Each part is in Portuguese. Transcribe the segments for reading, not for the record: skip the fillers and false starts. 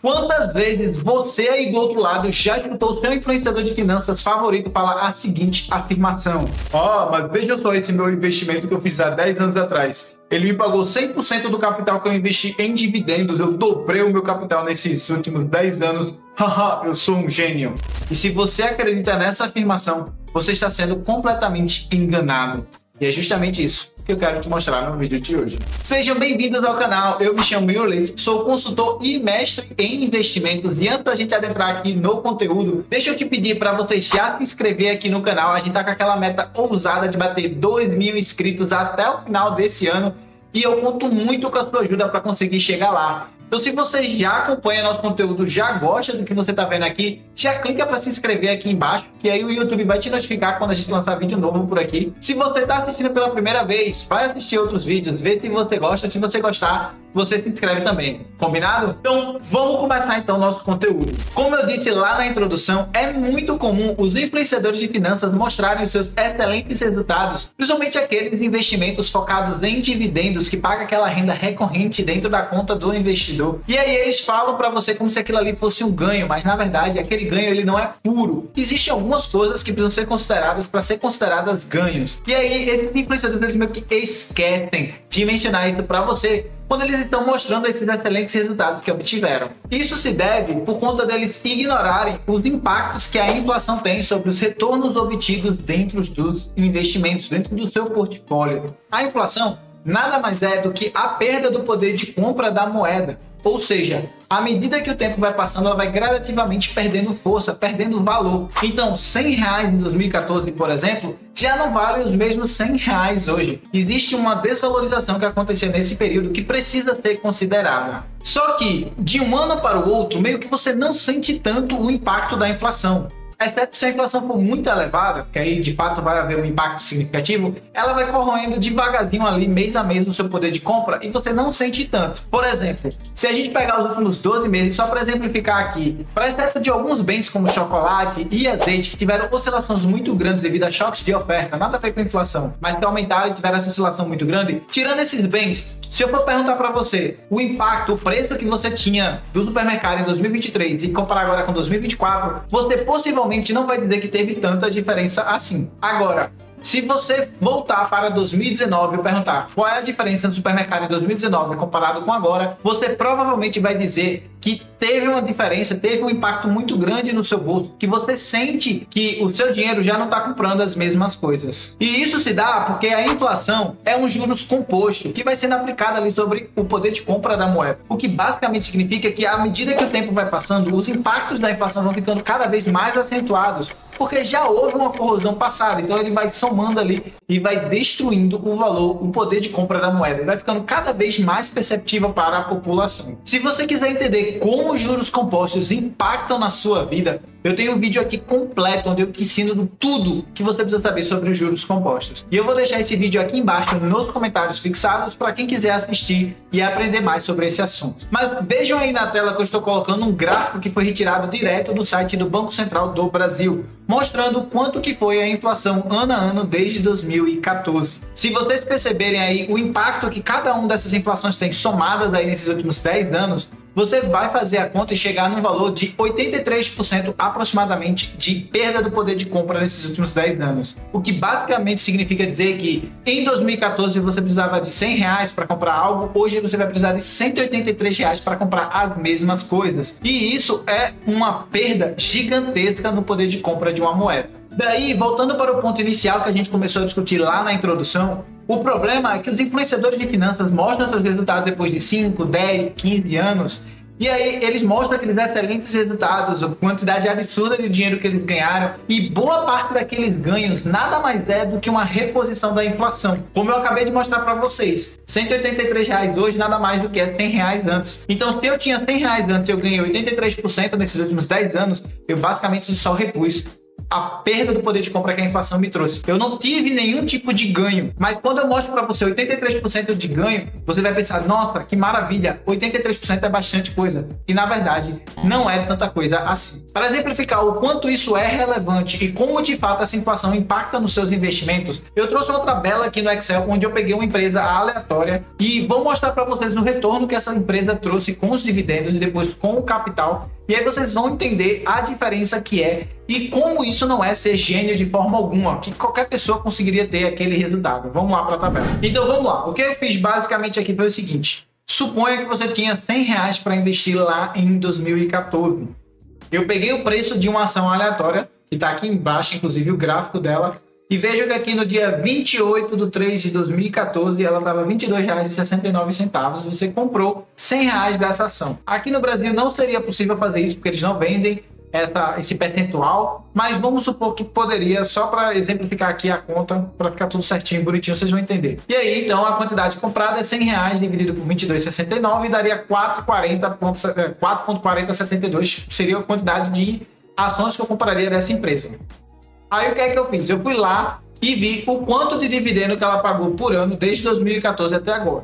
Quantas vezes você aí do outro lado já escutou o seu influenciador de finanças favorito falar a seguinte afirmação? Mas veja só esse meu investimento que eu fiz há 10 anos atrás. Ele me pagou 100% do capital que eu investi em dividendos. Eu dobrei o meu capital nesses últimos 10 anos. Haha, eu sou um gênio. E se você acredita nessa afirmação, você está sendo completamente enganado. E é justamente isso que eu quero te mostrar no vídeo de hoje. Sejam bem-vindos ao canal, eu me chamo Yuri Leite, sou consultor e mestre em investimentos. E antes da gente adentrar aqui no conteúdo, deixa eu te pedir para você já se inscrever aqui no canal. A gente tá com aquela meta ousada de bater 2.000 inscritos até o final desse ano. E eu conto muito com a sua ajuda para conseguir chegar lá. Então, se você já acompanha nosso conteúdo, já gosta do que você está vendo aqui, já clica para se inscrever aqui embaixo, que aí o YouTube vai te notificar quando a gente lançar vídeo novo por aqui. Se você está assistindo pela primeira vez, vai assistir outros vídeos, vê se você gosta. Se você gostar, você se inscreve também. Combinado? Então, vamos começar então o nosso conteúdo. Como eu disse lá na introdução, é muito comum os influenciadores de finanças mostrarem os seus excelentes resultados, principalmente aqueles investimentos focados em dividendos que pagam aquela renda recorrente dentro da conta do investidor. E aí eles falam para você como se aquilo ali fosse um ganho, mas na verdade aquele ganho ele não é puro. Existem algumas coisas que precisam ser consideradas para ser consideradas ganhos. E aí esses influenciadores eles meio que esquecem de mencionar isso para você quando eles estão mostrando esses excelentes resultados que obtiveram. Isso se deve por conta deles ignorarem os impactos que a inflação tem sobre os retornos obtidos dentro dos investimentos, dentro do seu portfólio. A inflação nada mais é do que a perda do poder de compra da moeda. Ou seja, à medida que o tempo vai passando, ela vai gradativamente perdendo força, perdendo valor. Então, R$100 em 2014, por exemplo, já não vale os mesmos R$100 hoje. Existe uma desvalorização que aconteceu nesse período que precisa ser considerada. Só que, de um ano para o outro, meio que você não sente tanto o impacto da inflação. Exceto se a inflação for muito elevada, que aí de fato vai haver um impacto significativo, ela vai corroendo devagarzinho ali, mês a mês, no seu poder de compra e você não sente tanto. Por exemplo, se a gente pegar os últimos 12 meses, só para exemplificar aqui, para exceto de alguns bens como chocolate e azeite, que tiveram oscilações muito grandes devido a choques de oferta, nada a ver com a inflação, mas que aumentaram e tiveram essa oscilação muito grande, tirando esses bens, se eu for perguntar para você o impacto, o preço que você tinha do supermercado em 2023 e comparar agora com 2024, você possivelmente não vai dizer que teve tanta diferença assim. Agora, se você voltar para 2019 e perguntar qual é a diferença no supermercado em 2019 comparado com agora, você provavelmente vai dizer que teve uma diferença, teve um impacto muito grande no seu bolso, que você sente que o seu dinheiro já não está comprando as mesmas coisas. E isso se dá porque a inflação é um juros composto que vai sendo aplicado ali sobre o poder de compra da moeda. O que basicamente significa que à medida que o tempo vai passando, os impactos da inflação vão ficando cada vez mais acentuados, porque já houve uma corrosão passada, então ele vai somando ali e vai destruindo o valor, o poder de compra da moeda, e vai ficando cada vez mais perceptível para a população. Se você quiser entender como os juros compostos impactam na sua vida, eu tenho um vídeo aqui completo onde eu te ensino tudo que você precisa saber sobre os juros compostos. E eu vou deixar esse vídeo aqui embaixo nos comentários fixados para quem quiser assistir e aprender mais sobre esse assunto. Mas vejam aí na tela que eu estou colocando um gráfico que foi retirado direto do site do Banco Central do Brasil, mostrando quanto que foi a inflação ano a ano desde 2014. Se vocês perceberem aí o impacto que cada uma dessas inflações tem somadas aí nesses últimos 10 anos, você vai fazer a conta e chegar num valor de 83% aproximadamente de perda do poder de compra nesses últimos 10 anos. O que basicamente significa dizer que em 2014 você precisava de R$100 para comprar algo, hoje você vai precisar de R$183 para comprar as mesmas coisas. E isso é uma perda gigantesca no poder de compra de uma moeda. Daí, voltando para o ponto inicial que a gente começou a discutir lá na introdução, o problema é que os influenciadores de finanças mostram seus resultados depois de 5, 10, 15 anos, e aí eles mostram aqueles excelentes resultados, a quantidade absurda de dinheiro que eles ganharam, e boa parte daqueles ganhos nada mais é do que uma reposição da inflação. Como eu acabei de mostrar para vocês, R$183 hoje nada mais do que R$100 antes. Então, se eu tinha R$100 antes e eu ganhei 83% nesses últimos 10 anos, eu basicamente só repus a perda do poder de compra que a inflação me trouxe. Eu não tive nenhum tipo de ganho, mas quando eu mostro para você 83% de ganho, você vai pensar, nossa, que maravilha, 83% é bastante coisa. E na verdade, não é tanta coisa assim. Para exemplificar o quanto isso é relevante e como de fato essa inflação impacta nos seus investimentos, eu trouxe uma tabela aqui no Excel onde eu peguei uma empresa aleatória e vou mostrar para vocês o retorno que essa empresa trouxe com os dividendos e depois com o capital. E aí vocês vão entender a diferença que é e como isso não é ser gênio de forma alguma, que qualquer pessoa conseguiria ter aquele resultado. Vamos lá para a tabela. Então vamos lá. O que eu fiz basicamente aqui foi o seguinte. Suponha que você tinha R$100 para investir lá em 2014. Eu peguei o preço de uma ação aleatória, que está aqui embaixo, inclusive o gráfico dela, e vejo que aqui no dia 28 de 3 de 2014, ela estava R$ 22,69. Você comprou R$100 dessa ação. Aqui no Brasil não seria possível fazer isso, porque eles não vendem esse percentual, mas vamos supor que poderia, só para exemplificar aqui a conta, para ficar tudo certinho, bonitinho, vocês vão entender. E aí, então, a quantidade comprada é R$100 dividido por 22,69 e daria 4,4072, seria a quantidade de ações que eu compraria dessa empresa. Aí o que é que eu fiz? Eu fui lá e vi o quanto de dividendo que ela pagou por ano desde 2014 até agora.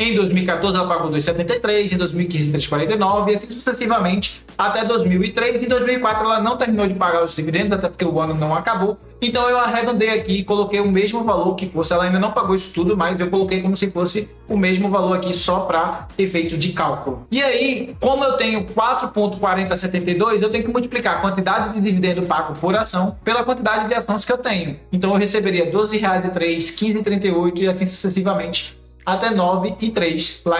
Em 2014 ela pagou 2,73, em 2015 3,49 e assim sucessivamente até 2003. Em 2004 ela não terminou de pagar os dividendos, até porque o ano não acabou. Então eu arredondei aqui e coloquei o mesmo valor que fosse. Ela ainda não pagou isso tudo, mas eu coloquei como se fosse o mesmo valor aqui só para efeito de cálculo. E aí, como eu tenho 4,4072, eu tenho que multiplicar a quantidade de dividendo pago por ação pela quantidade de ações que eu tenho. Então eu receberia R$12,03, R$15,38 e assim sucessivamente até 9,3 lá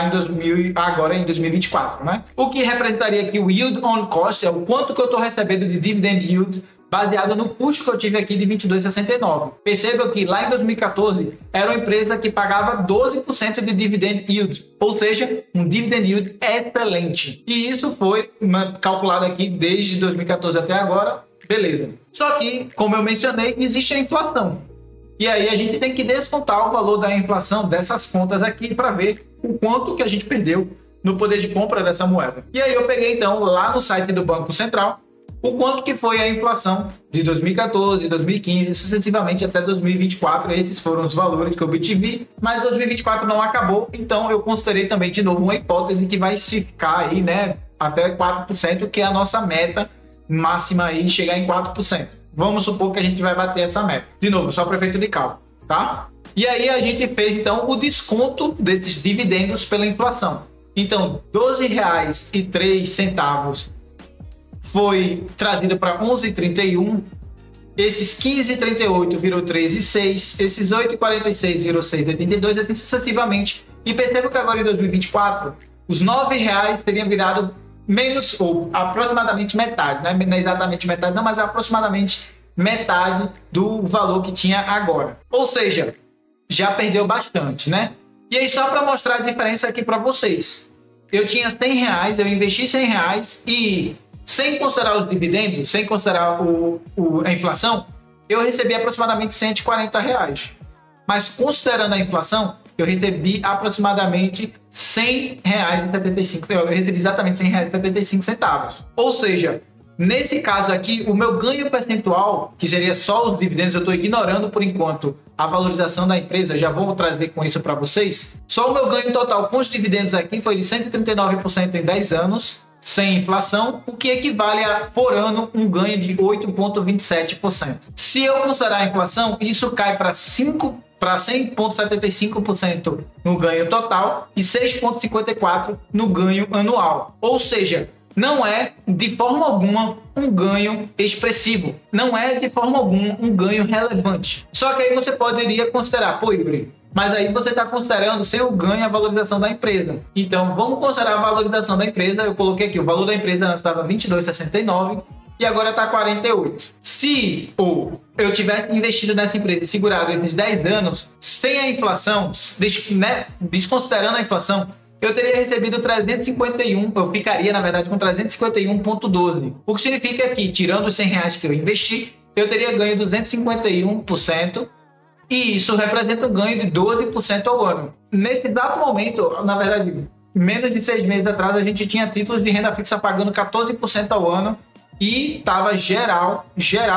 agora em 2024, né? O que representaria aqui o yield on cost, é o quanto que eu estou recebendo de dividend yield baseado no custo que eu tive aqui de 22,69. Perceba que lá em 2014 era uma empresa que pagava 12% de dividend yield, ou seja, um dividend yield excelente. E isso foi calculado aqui desde 2014 até agora, beleza. Só que, como eu mencionei, existe a inflação. E aí a gente tem que descontar o valor da inflação dessas contas aqui para ver o quanto que a gente perdeu no poder de compra dessa moeda. E aí eu peguei então lá no site do Banco Central o quanto que foi a inflação de 2014, 2015, sucessivamente até 2024. Esses foram os valores que eu obtive, mas 2024 não acabou, então eu considerei também de novo uma hipótese que vai ficar aí, né, até 4%, que é a nossa meta máxima aí, chegar em 4%. Vamos supor que a gente vai bater essa meta. De novo, só para efeito de cálculo, tá? E aí a gente fez, então, o desconto desses dividendos pela inflação. Então, R$12,03 foi trazido para 11,31. Esses 15,38 virou 13,6. Esses 8,46 virou 6,82, assim sucessivamente. E perceba que agora em 2024, os R$9 teriam virado menos, ou aproximadamente metade, né? Não é exatamente metade não, mas aproximadamente metade do valor que tinha agora. Ou seja, já perdeu bastante, né? E aí só para mostrar a diferença aqui para vocês. Eu tinha R$100, eu investi R$100 e sem considerar os dividendos, sem considerar a inflação, eu recebi aproximadamente R$140. Mas considerando a inflação, eu recebi aproximadamente R$100,75. Eu recebi exatamente R$100,75. Ou seja, nesse caso aqui, o meu ganho percentual, que seria só os dividendos, eu estou ignorando por enquanto a valorização da empresa, já vou trazer com isso para vocês. Só o meu ganho total com os dividendos aqui foi de 139% em 10 anos, sem inflação, o que equivale a, por ano, um ganho de 8,27%. Se eu considerar a inflação, isso cai para 100,75% no ganho total e 6,54% no ganho anual. Ou seja, não é de forma alguma um ganho expressivo, não é de forma alguma um ganho relevante. Só que aí você poderia considerar, pô, Yuri, mas aí você está considerando seu ganho a valorização da empresa. Então vamos considerar a valorização da empresa. Eu coloquei aqui, o valor da empresa antes estava R$22,69 e agora está R$48. Se eu tivesse investido nessa empresa e segurado esses 10 anos, sem a inflação, desconsiderando a inflação, eu teria recebido 351, eu ficaria, na verdade, com 351,12. O que significa que, tirando os R$100 que eu investi, eu teria ganho 251%, e isso representa um ganho de 12% ao ano. Nesse exato momento, na verdade, menos de 6 meses atrás, a gente tinha títulos de renda fixa pagando 14% ao ano, e tava geral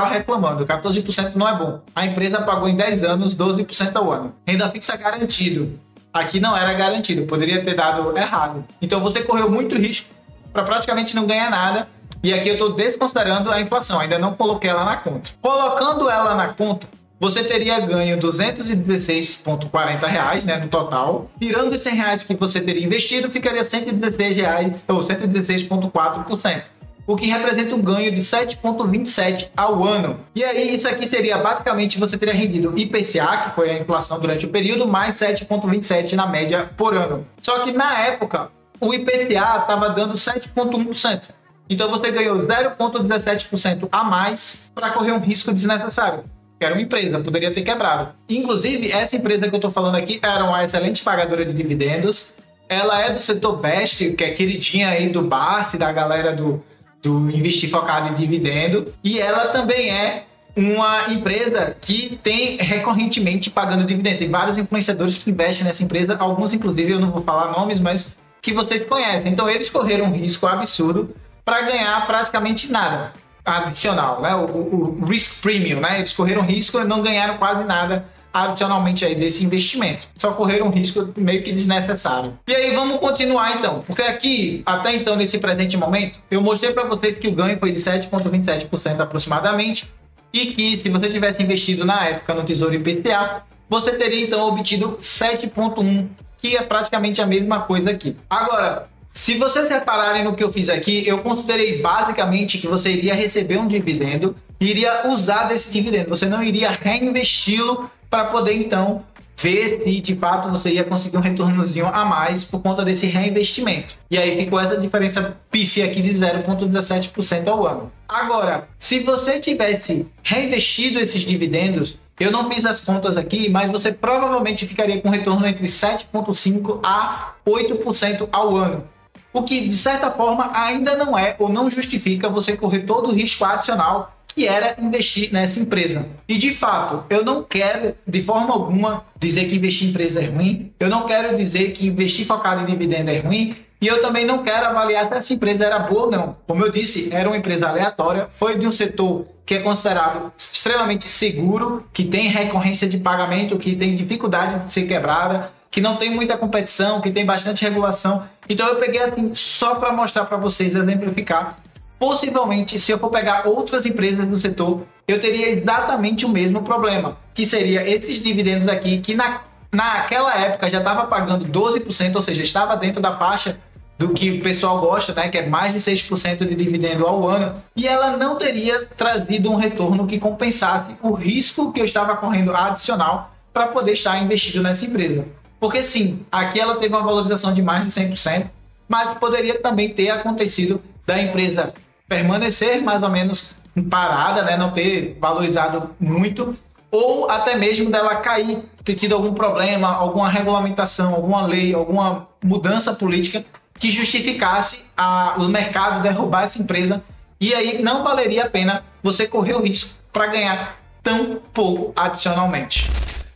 reclamando. 14% não é bom. A empresa pagou em 10 anos 12% ao ano. Renda fixa garantido. Aqui não era garantido, poderia ter dado errado. Então você correu muito risco para praticamente não ganhar nada. E aqui eu estou desconsiderando a inflação, ainda não coloquei ela na conta. Colocando ela na conta, você teria ganho R$ 216,40, né, no total. Tirando os R$100 que você teria investido, ficaria R$ 116 ou 116,4%. O que representa um ganho de 7,27 ao ano. E aí, isso aqui seria basicamente, você teria rendido IPCA, que foi a inflação durante o período, mais 7,27 na média por ano. Só que na época, o IPCA estava dando 7,1%. Então você ganhou 0,17% a mais para correr um risco desnecessário. Que era uma empresa, poderia ter quebrado. Inclusive, essa empresa que eu estou falando aqui era uma excelente pagadora de dividendos. Ela é do setor Best, que é queridinha aí do Barsi, da galera do investir focado em dividendo. E ela também é uma empresa que tem recorrentemente pagando dividendo. Tem vários influenciadores que investem nessa empresa, alguns inclusive eu não vou falar nomes, mas que vocês conhecem. Então eles correram um risco absurdo para ganhar praticamente nada adicional, né? O risk premium, né? Eles correram risco e não ganharam quase nada adicionalmente aí desse investimento. Só correram um risco meio que desnecessário. E aí vamos continuar então, porque aqui, até então, nesse presente momento, eu mostrei para vocês que o ganho foi de 7,27% aproximadamente e que se você tivesse investido na época no Tesouro IPCA, você teria então obtido 7,1%, que é praticamente a mesma coisa aqui. Agora, se vocês repararem no que eu fiz aqui, eu considerei basicamente que você iria receber um dividendo e iria usar desse dividendo. Você não iria reinvesti-lo para poder, então, ver se de fato você ia conseguir um retornozinho a mais por conta desse reinvestimento. E aí ficou essa diferença pífia aqui de 0,17% ao ano. Agora, se você tivesse reinvestido esses dividendos, eu não fiz as contas aqui, mas você provavelmente ficaria com retorno entre 7,5% a 8% ao ano. O que, de certa forma, ainda não é ou não justifica você correr todo o risco adicional que era investir nessa empresa. E, de fato, eu não quero, de forma alguma, dizer que investir em empresa é ruim. Eu não quero dizer que investir focado em dividendo é ruim. E eu também não quero avaliar se essa empresa era boa ou não. Como eu disse, era uma empresa aleatória, foi de um setor que é considerado extremamente seguro, que tem recorrência de pagamento, que tem dificuldade de ser quebrada, que não tem muita competição, que tem bastante regulação. Então eu peguei assim só para mostrar para vocês, exemplificar. Possivelmente, se eu for pegar outras empresas do setor, eu teria exatamente o mesmo problema, que seria esses dividendos aqui, que naquela época já estava pagando 12%, ou seja, estava dentro da faixa do que o pessoal gosta, né, que é mais de 6% de dividendo ao ano, e ela não teria trazido um retorno que compensasse o risco que eu estava correndo adicional para poder estar investido nessa empresa. Porque sim, aqui ela teve uma valorização de mais de 100%, mas poderia também ter acontecido da empresa permanecer mais ou menos parada, né, não ter valorizado muito, ou até mesmo dela cair, ter tido algum problema, alguma regulamentação, alguma lei, alguma mudança política que justificasse o mercado derrubar essa empresa, e aí não valeria a pena você correr o risco para ganhar tão pouco adicionalmente.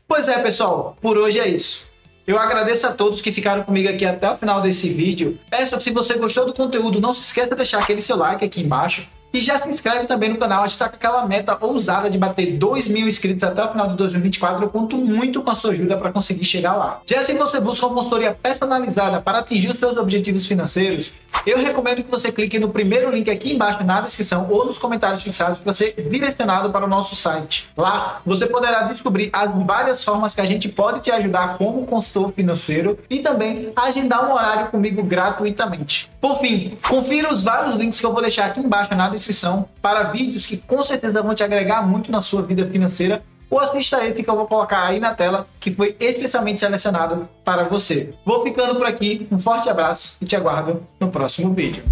Pois é, pessoal, por hoje é isso. Eu agradeço a todos que ficaram comigo aqui até o final desse vídeo. Peço que, se você gostou do conteúdo, não se esqueça de deixar aquele seu like aqui embaixo. E já se inscreve também no canal. A gente está com aquela meta ousada de bater 2.000 inscritos até o final de 2024. Eu conto muito com a sua ajuda para conseguir chegar lá. Já se você busca uma consultoria personalizada para atingir os seus objetivos financeiros, eu recomendo que você clique no primeiro link aqui embaixo na descrição ou nos comentários fixados para ser direcionado para o nosso site. Lá você poderá descobrir as várias formas que a gente pode te ajudar como consultor financeiro e também agendar um horário comigo gratuitamente. Por fim, confira os vários links que eu vou deixar aqui embaixo na descrição para vídeos que com certeza vão te agregar muito na sua vida financeira, ou assista esse que eu vou colocar aí na tela, que foi especialmente selecionado para você. Vou ficando por aqui, um forte abraço e te aguardo no próximo vídeo.